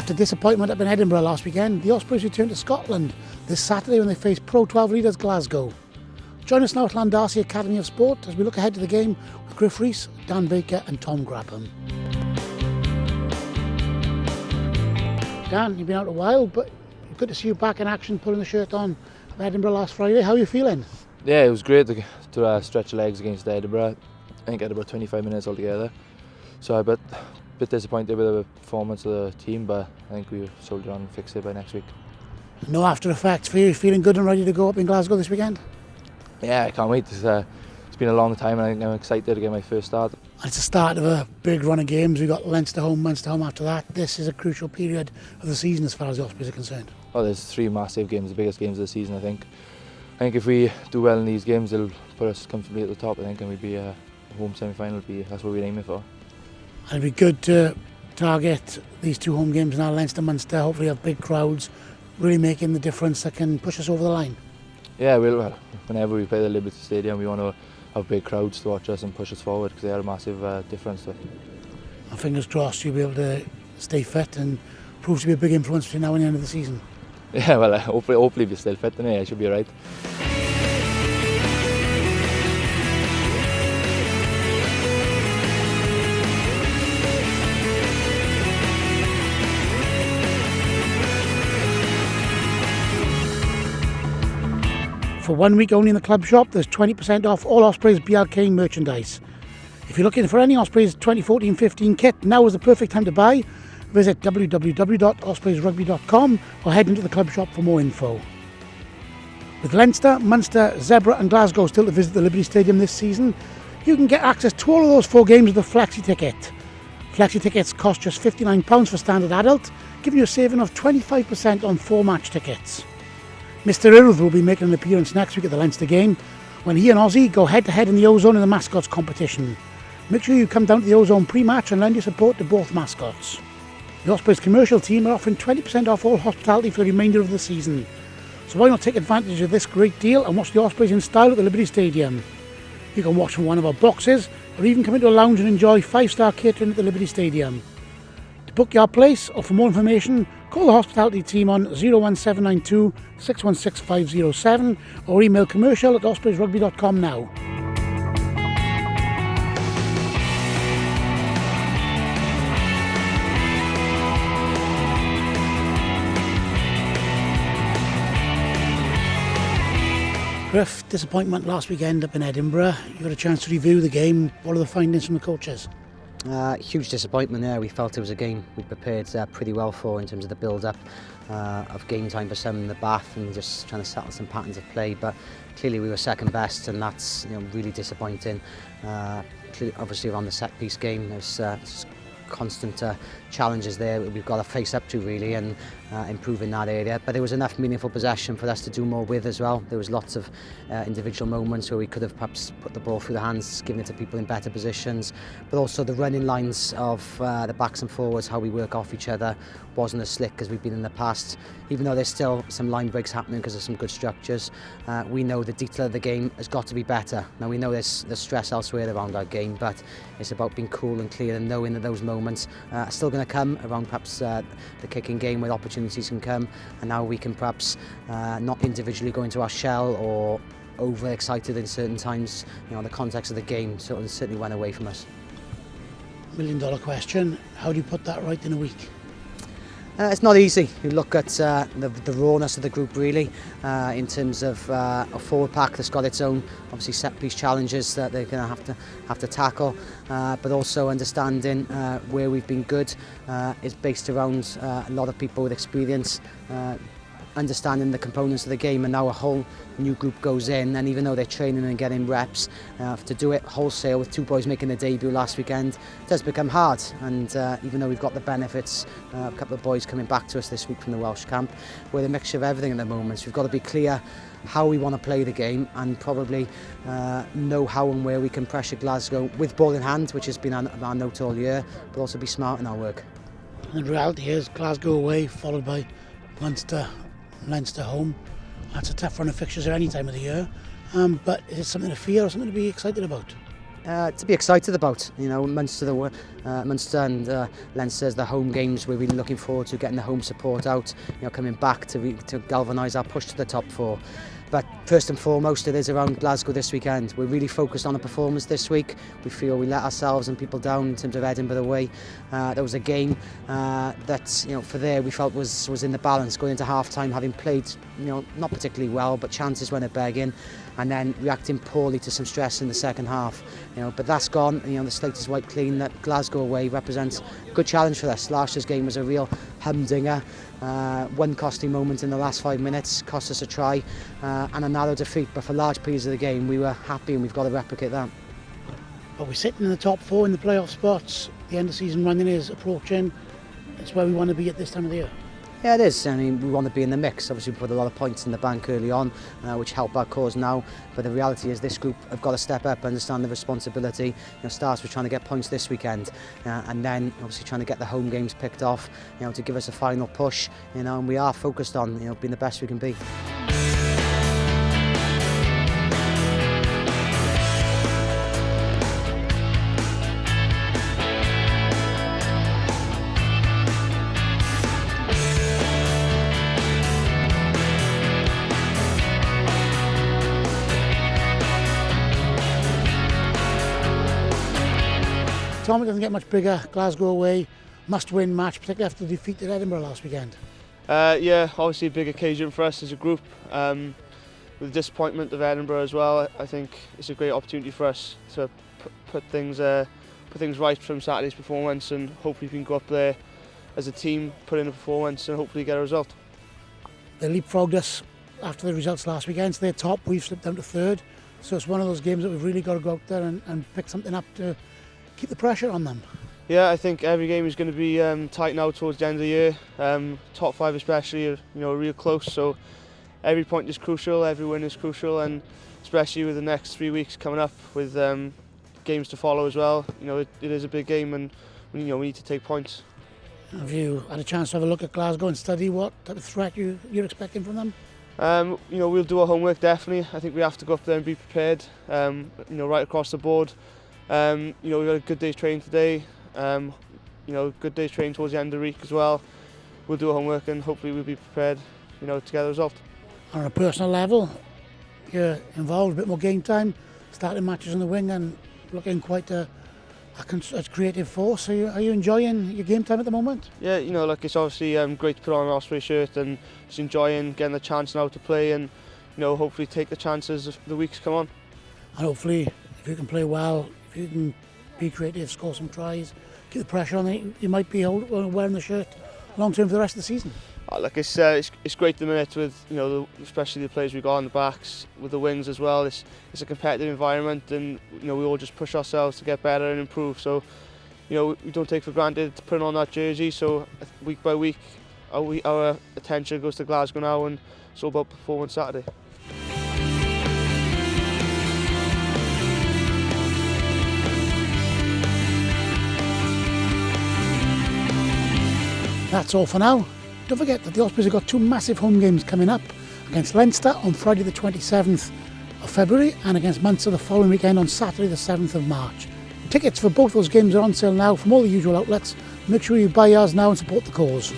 After disappointment up in Edinburgh last weekend, the Ospreys return to Scotland this Saturday when they face Pro12 leaders Glasgow. Join us now at Llandarcy Academy of Sport as we look ahead to the game with Gruff Rees, Dan Baker and Tom Grabham. Dan, you've been out a while, but good to see you back in action, pulling the shirt on at Edinburgh last Friday. How are you feeling? Yeah, it was great to stretch the legs against Edinburgh. I think Edinburgh 25 minutes altogether. So I'm a bit disappointed with the performance of the team, but I think we soldier on and fix it by next week. No after effects for you? Feeling good and ready to go up in Glasgow this weekend? Yeah, I can't wait. It's been a long time and I think I'm excited to get my first start. It's the start of a big run of games. We've got Munster home after that. This is a crucial period of the season as far as the Ospreys are concerned. Oh, there's 3 massive games, the biggest games of the season, I think. I think if we do well in these games, it'll put us comfortably at the top, I think, and we'd be home semi-final. That's what we're aiming for. And it'd be good to target these 2 home games now, Leinster, Munster, hopefully have big crowds, really making the difference that can push us over the line. Yeah, well, whenever we play the Liberty Stadium, we want to have big crowds to watch us and push us forward because they are a massive difference to it. And fingers crossed you'll be able to stay fit and prove to be a big influence between now and the end of the season. Yeah, well, hopefully if you're still fit, then I should be right. For 1 week only in the club shop, there's 20% off all Ospreys BLK merchandise. If you're looking for any Ospreys 2014-15 kit, now is the perfect time to buy. Visit www.ospreysrugby.com or head into the club shop for more info. With Leinster, Munster, Zebra and Glasgow still to visit the Liberty Stadium this season, you can get access to all of those 4 games with a Flexi ticket. Flexi tickets cost just £59 for standard adult, giving you a saving of 25% on 4 match tickets. Mr. Irv will be making an appearance next week at the Leinster game when he and Aussie go head-to-head in the Ozone in the mascots competition. Make sure you come down to the Ozone pre-match and lend your support to both mascots. The Ospreys commercial team are offering 20% off all hospitality for the remainder of the season. So why not take advantage of this great deal and watch the Ospreys in style at the Liberty Stadium? You can watch from one of our boxes or even come into a lounge and enjoy 5-star catering at the Liberty Stadium. To book your place or for more information, call the hospitality team on 01792 616 507 or email commercial@ospreysrugby.com now. Gruff, disappointment last weekend up in Edinburgh. You got a chance to review the game. What are the findings from the coaches? Huge disappointment there. We felt it was a game we prepared pretty well for in terms of the build-up of game time for some in the bath and just trying to settle some patterns of play. But clearly we were second best, and that's really disappointing. Obviously around the set-piece game, there's constant challenges there we've got to face up to really and improve in that area, but there was enough meaningful possession for us to do more with as well. There was lots of individual moments where we could have perhaps put the ball through the hands, given it to people in better positions, but also the running lines of the backs and forwards, how we work off each other, wasn't as slick as we've been in the past. Even though there's still some line breaks happening because of some good structures, we know the detail of the game has got to be better. Now we know there's stress elsewhere around our game, but it's about being cool and clear and knowing that those moments are still going to come around perhaps the kicking game where opportunities can come, and now we can perhaps not individually go into our shell or overexcited in certain times. The context of the game certainly went away from us. $1 million question, how do you put that right in a week? It's not easy. You look at the rawness of the group really, in terms of a forward pack that's got its own obviously set piece challenges that they're going to have to tackle, but also understanding where we've been good is based around a lot of people with experience, understanding the components of the game, and now a whole new group goes in, and even though they're training and getting reps, to do it wholesale with 2 boys making their debut last weekend does become hard. And even though we've got the benefits, a couple of boys coming back to us this week from the Welsh camp, we're a mixture of everything at the moment, so we've got to be clear how we want to play the game and probably know how and where we can pressure Glasgow with ball in hand, which has been our note all year, but also be smart in our work. And the reality is Glasgow away followed by Munster, Leinster home. That's a tough run of fixtures at any time of the year, but is it something to fear or something to be excited about? To be excited about. Munster and Leinster's the home games. We're really looking forward to getting the home support out, coming back to galvanise our push to the top four. But first and foremost, it is around Glasgow this weekend. We're really focused on the performance this week. We feel we let ourselves and people down in terms of Edinburgh away. There was a game that, for there we felt was in the balance going into half-time, having played, not particularly well, but chances when they're begging, and then reacting poorly to some stress in the second half. But that's gone. The slate is wiped clean. That Glasgow away represents a good challenge for us. Last year's game was a real humdinger. One costing moment in the last 5 minutes, cost us a try, and a narrow defeat. But for large periods of the game, we were happy, and we've got to replicate that. But we're sitting in the top four in the playoff spots. The end of season running is approaching. It's where we want to be at this time of the year. Yeah, it is. We want to be in the mix. Obviously, we put a lot of points in the bank early on, which help our cause now. But the reality is this group have got to step up, understand the responsibility. Starts with trying to get points this weekend, and then obviously trying to get the home games picked off, to give us a final push. And we are focused on, being the best we can be. Tom, it doesn't get much bigger. Glasgow away, must-win match, particularly after the defeat at Edinburgh last weekend. Yeah, obviously a big occasion for us as a group. With the disappointment of Edinburgh as well, I think it's a great opportunity for us to put things right from Saturday's performance, and hopefully we can go up there as a team, put in a performance, and hopefully get a result. They leapfrogged us after the results last weekend, so they're top. We've slipped down to third, so it's one of those games that we've really got to go out there and pick something up to keep the pressure on them. Yeah, I think every game is going to be tight now towards the end of the year. Top five especially are real close, so every point is crucial, every win is crucial, and especially with the next 3 weeks coming up with games to follow as well. It is a big game, and we need to take points. Have you had a chance to have a look at Glasgow and study what type of threat you're expecting from them? We'll do our homework definitely. I think we have to go up there and be prepared. Right across the board. We've got a good day's training today. Good day's training towards the end of the week as well. We'll do our homework and hopefully we'll be prepared, to get a result. On a personal level, you're involved, a bit more game time, starting matches on the wing and looking quite a creative force. Are you enjoying your game time at the moment? Yeah, it's obviously great to put on an Osprey shirt and just enjoying getting the chance now to play and, hopefully take the chances as the weeks come on. And hopefully, if you can play well, if you can be creative, score some tries, keep the pressure on it, you might be wearing the shirt long term for the rest of the season. It's great at the minute with especially the players we've got on the backs, with the wings as well. It's a competitive environment, and we all just push ourselves to get better and improve. So we don't take for granted putting on that jersey. So week by week, our attention goes to Glasgow now, and it's all about performance Saturday. That's all for now. Don't forget that the Ospreys have got two massive home games coming up, against Leinster on Friday the 27th of February and against Munster the following weekend on Saturday the 7th of March. Tickets for both those games are on sale now from all the usual outlets. Make sure you buy yours now and support the cause.